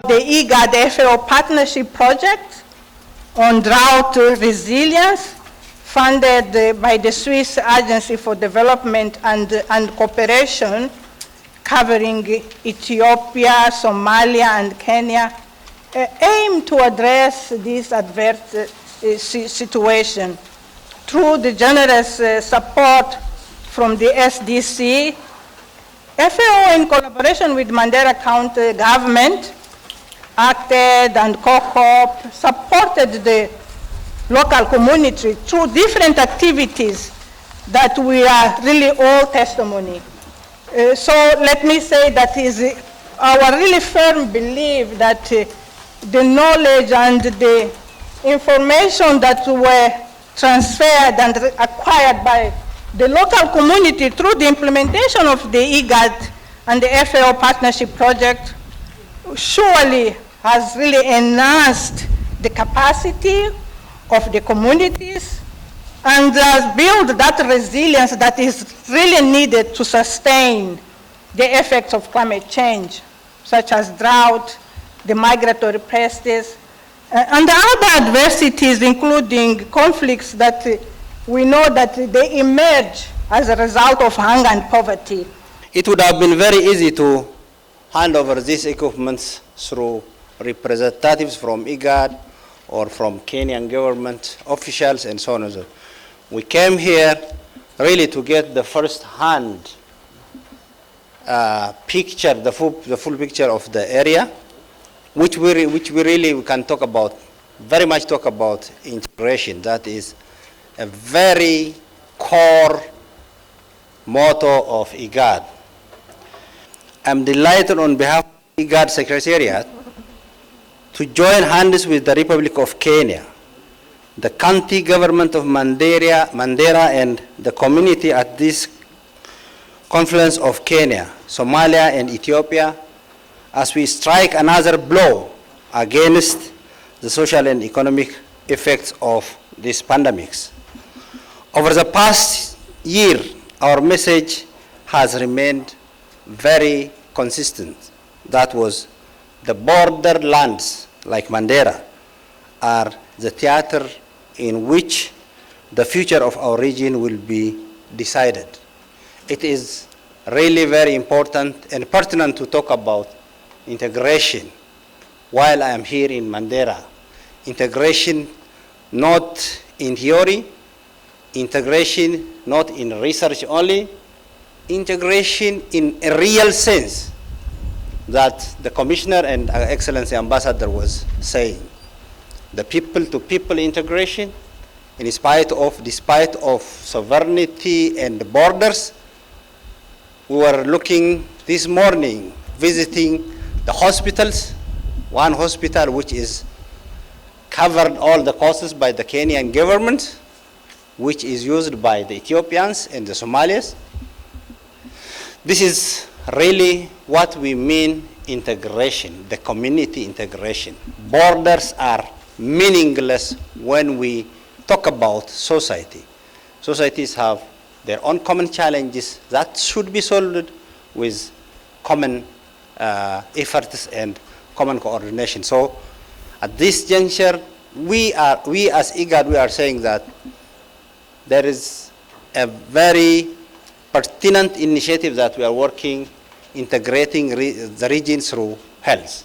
the IGAD FAO partnership project on drought resilience, funded by the Swiss Agency for Development and Cooperation, covering Ethiopia, Somalia, and Kenya, aim to address this adverse situation through the generous support from the SDC. FAO, in collaboration with Mandera County Government, acted and COCOP supported the local community through different activities that we are really all testimony. So let me say that is our really firm belief that the knowledge and the information that were transferred and acquired by the local community through the implementation of the IGAD and the FAO partnership project surely has really enhanced the capacity of the communities and has built that resilience that is really needed to sustain the effects of climate change, such as drought, the migratory pestes, and the other adversities, including conflicts that we know that they emerge as a result of hunger and poverty. It would have been very easy to hand over these equipments through representatives from IGAD or from Kenyan government officials and so on and so on. We came here really to get the first-hand picture, the full picture of the area, which we really can talk about, very much talk about integration. That is a very core motto of IGAD. I'm delighted on behalf of IGAD Secretariat to join hands with the Republic of Kenya, the county government of Mandera and the community at this confluence of Kenya, Somalia, and Ethiopia, as we strike another blow against the social and economic effects of these pandemics. Over the past year, our message has remained very consistent. That was the borderlands like Mandera are the theater in which the future of our region will be decided. It is really very important and pertinent to talk about integration while I am here in Mandera. Integration not in theory, integration not in research only, integration in a real sense that the Commissioner and Excellency Ambassador was saying. The people-to-people integration, despite of sovereignty and borders. We were looking this morning, visiting the hospitals, one hospital which is covered all the costs by the Kenyan government, which is used by the Ethiopians and the Somalis. This is really what we mean integration, the community integration. Borders are meaningless when we talk about society. Societies have their own common challenges that should be solved with common efforts and common coordination. So at this juncture, we as IGAD, we are saying that there is a very pertinent initiative that we are working, integrating the region through health.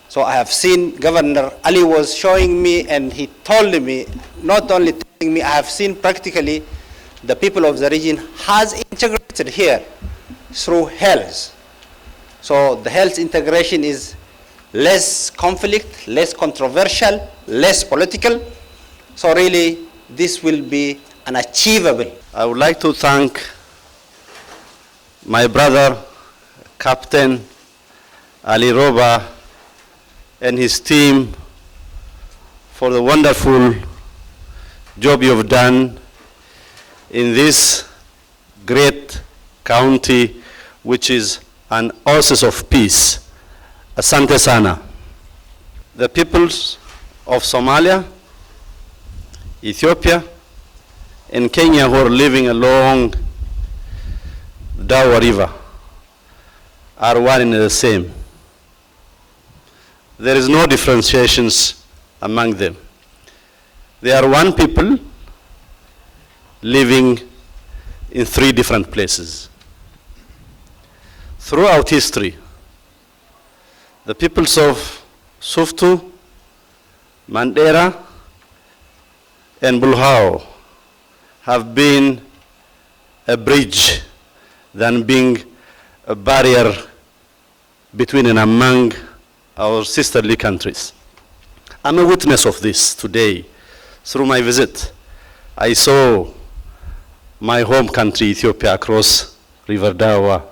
So I have seen Governor Ali was showing me, and he told me, not only telling me, I have seen practically the people of the region has integrated here through health. So the health integration is less conflict, less controversial, less political. So really, this will be unachievable. I would like to thank my brother, Captain Ali Roba, and his team for the wonderful job you have done in this great county, which is an oasis of peace. Asante sana. The peoples of Somalia, Ethiopia, and Kenya who are living along Dawa River are one and the same. there is no differentiations among them. They are one people living in 3 different places. Throughout history, the peoples of Suftu, Mandera, and Bulhao have been a bridge than being a barrier between and among our sisterly countries. I'm a witness of this today. Through my visit, I saw my home country, Ethiopia, across River Dawa.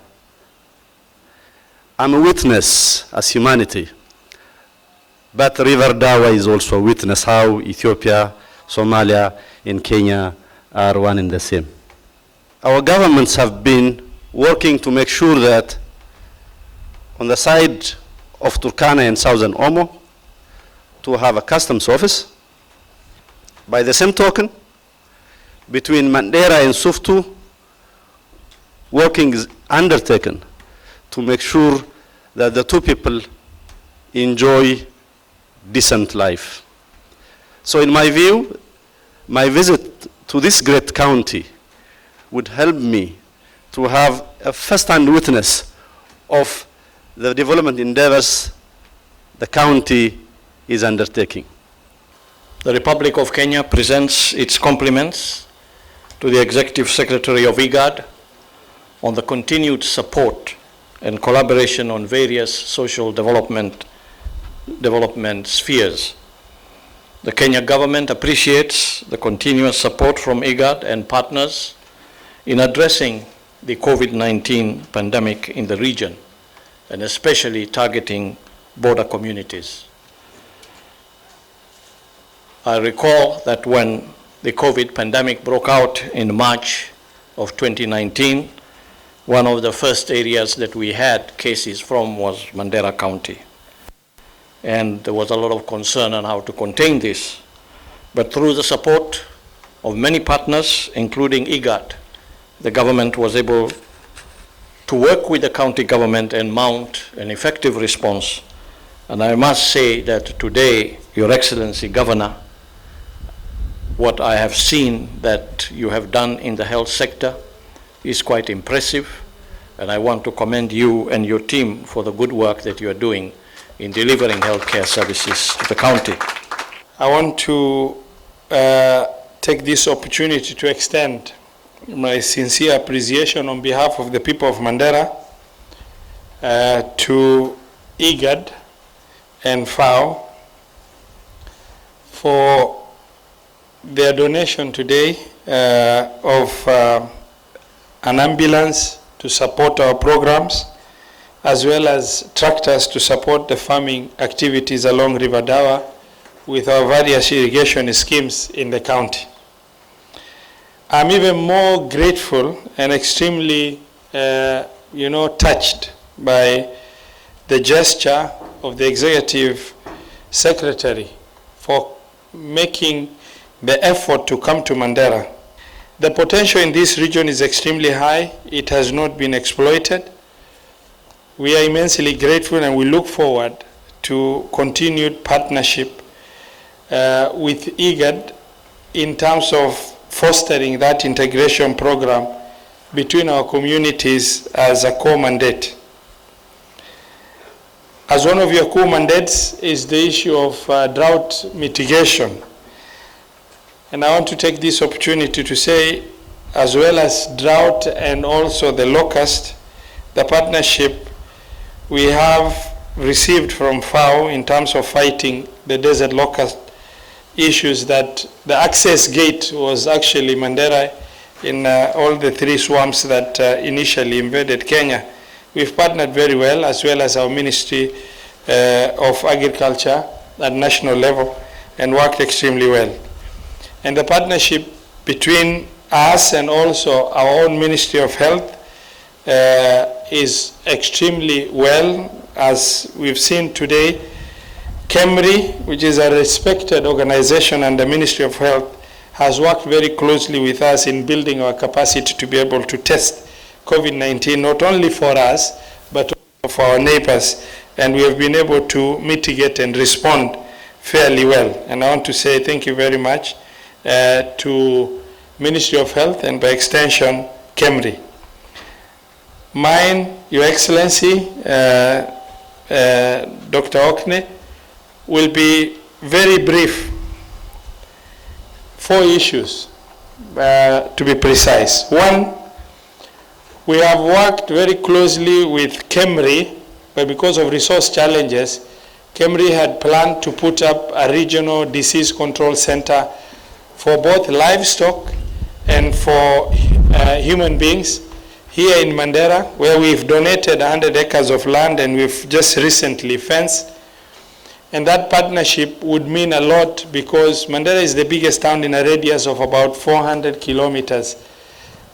I'm a witness as humanity, but River Dawa is also a witness how Ethiopia, Somalia, and Kenya are one and the same. Our governments have been working to make sure that on the side of Turkana and Southern Omo, to have a customs office. By the same token, between Mandera and Suftu, working is undertaken to make sure that the 2 people enjoy decent life. So in my view, my visit to this great county would help me to have a first-hand witness of the development endeavors the county is undertaking. The Republic of Kenya presents its compliments to the Executive Secretary of IGAD on the continued support and collaboration on various social development spheres. The Kenya government appreciates the continuous support from IGAD and partners in addressing the COVID-19 pandemic in the region, and especially targeting border communities. I recall that when the COVID pandemic broke out in March of 2019, one of the first areas that we had cases from was Mandera County. And there was a lot of concern on how to contain this. But through the support of many partners, including IGAD, the government was able to work with the county government and mount an effective response. And I must say that today, Your Excellency Governor, what I have seen that you have done in the health sector is quite impressive, and I want to commend you and your team for the good work that you are doing in delivering healthcare services to the county. I want to take this opportunity to extend my sincere appreciation on behalf of the people of Mandera to IGAD and FAO for their donation today of an ambulance to support our programs, as well as tractors to support the farming activities along River Dawa with our various irrigation schemes in the county. I'm even more grateful and extremely, touched by the gesture of the Executive Secretary for making the effort to come to Mandera. The potential in this region is extremely high. It has not been exploited. We are immensely grateful, and we look forward to continued partnership with IGAD in terms of fostering that integration program between our communities as a core mandate. As one of your core mandates is the issue of drought mitigation. And I want to take this opportunity to say, as well as drought and also the locust, the partnership we have received from FAO in terms of fighting the desert locust issues, that the access gate was actually Mandera in all the 3 swamps that initially invaded Kenya. We've partnered very well, as well as our Ministry of Agriculture at national level, and worked extremely well. And the partnership between us and also our own Ministry of Health is extremely well, as we've seen today. KEMRI, which is a respected organization and the Ministry of Health, has worked very closely with us in building our capacity to be able to test COVID-19, not only for us, but also for our neighbors and we have been able to mitigate and respond fairly well. And I want to say thank you very much to Ministry of Health and by extension, KEMRI. Mine, Your Excellency, Dr. Okne, will be very brief. 4 issues, to be precise. One, we have worked very closely with KEMRI, but because of resource challenges, KEMRI had planned to put up a regional disease control center for both livestock and for human beings here in Mandera, where we've donated 100 acres of land and we've just recently fenced. And that partnership would mean a lot because Mandera is the biggest town in a radius of about 400 kilometers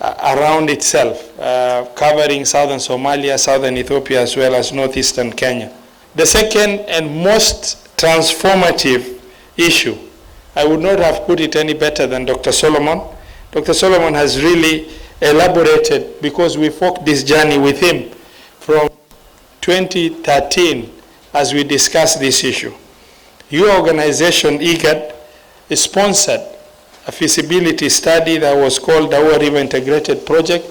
around itself, covering southern Somalia, southern Ethiopia, as well as northeastern Kenya. The second and most transformative issue, I would not have put it any better than Dr. Solomon. Dr. Solomon has really elaborated because we walked this journey with him from 2013 as we discussed this issue. Your organization, IGAD, sponsored a feasibility study that was called the Our River Integrated Project.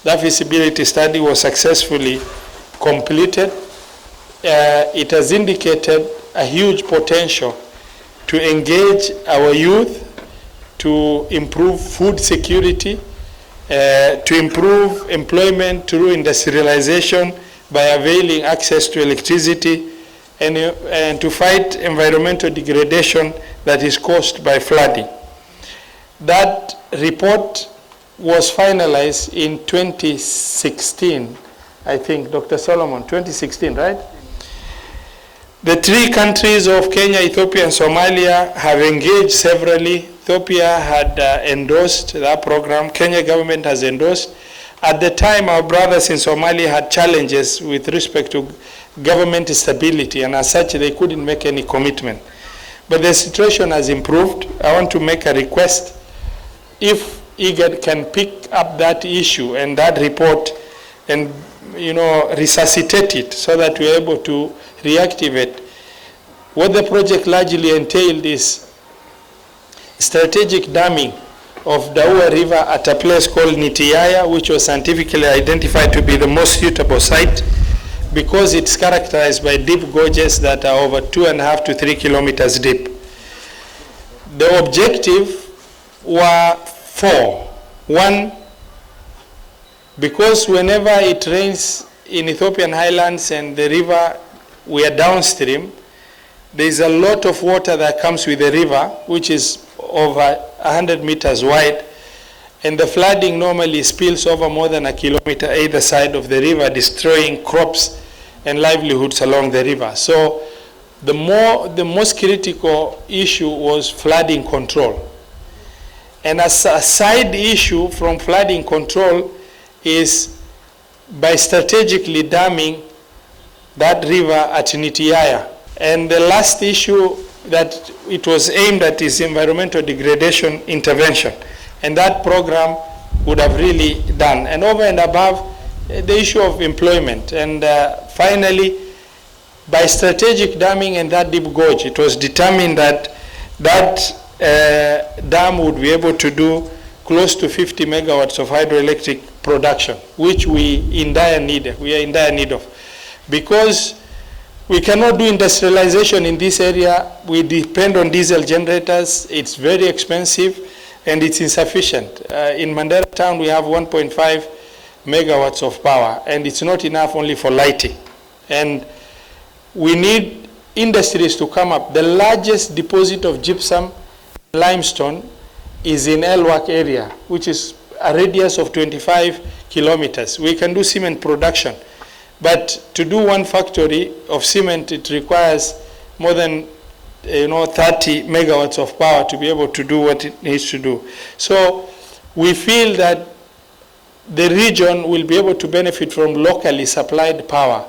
That feasibility study was successfully completed. It has indicated a huge potential to engage our youth, to improve food security, to improve employment through industrialization by availing access to electricity, and to fight environmental degradation that is caused by flooding. That report was finalized in 2016, I think, Dr. Solomon, 2016, right? The 3 countries of Kenya, Ethiopia, and Somalia have engaged severally. Ethiopia had endorsed that program. Kenya government has endorsed. At the time, our brothers in Somalia had challenges with respect to government stability, and as such, they couldn't make any commitment. But the situation has improved. I want to make a request. If IGAD can pick up that issue and that report and, resuscitate it so that we're able to reactivate. What the project largely entailed is strategic damming of the Ua River at a place called Nitiaya, which was scientifically identified to be the most suitable site because it's characterized by deep gorges that are over 2.5 to 3 kilometers deep. The objective were 4. One, because whenever it rains in Ethiopian highlands and the river, we are downstream, there is a lot of water that comes with the river, which is over 100 meters wide, and the flooding normally spills over more than a kilometer either side of the river, destroying crops and livelihoods along the river. So the most critical issue was flooding control. And as a side issue from flooding control is by strategically damming that river at Nitiaya. And the last issue that it was aimed at is environmental degradation intervention. And that program would have really done. And over and above, the issue of employment. And finally, by strategic damming and that deep gorge, it was determined that dam would be able to do close to 50 megawatts of hydroelectric production, which we are in dire need of. Because we cannot do industrialization in this area, we depend on diesel generators, it's very expensive and it's insufficient. In Mandera town we have 1.5 megawatts of power and it's not enough only for lighting. And we need industries to come up. The largest deposit of gypsum limestone is in Elwak area, which is a radius of 25 kilometers. We can do cement production, but to do one factory of cement, it requires more than 30 megawatts of power to be able to do what it needs to do. So we feel that the region will be able to benefit from locally supplied power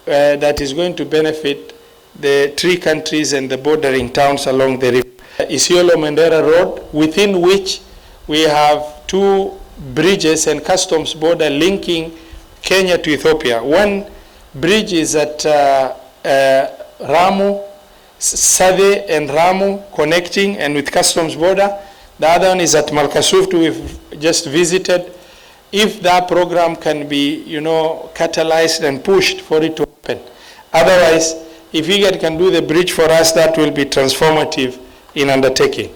that is going to benefit the 3 countries and the bordering towns along the river. Isiolo-Mandera Road, within which we have 2 bridges and customs border linking Kenya to Ethiopia. One bridge is at Ramu, Sade and Ramu connecting and with customs border. The other one is at Malkasuftu, we've just visited. If that program can be, catalyzed and pushed for it to happen. Otherwise, if IGAD can do the bridge for us, that will be transformative in undertaking.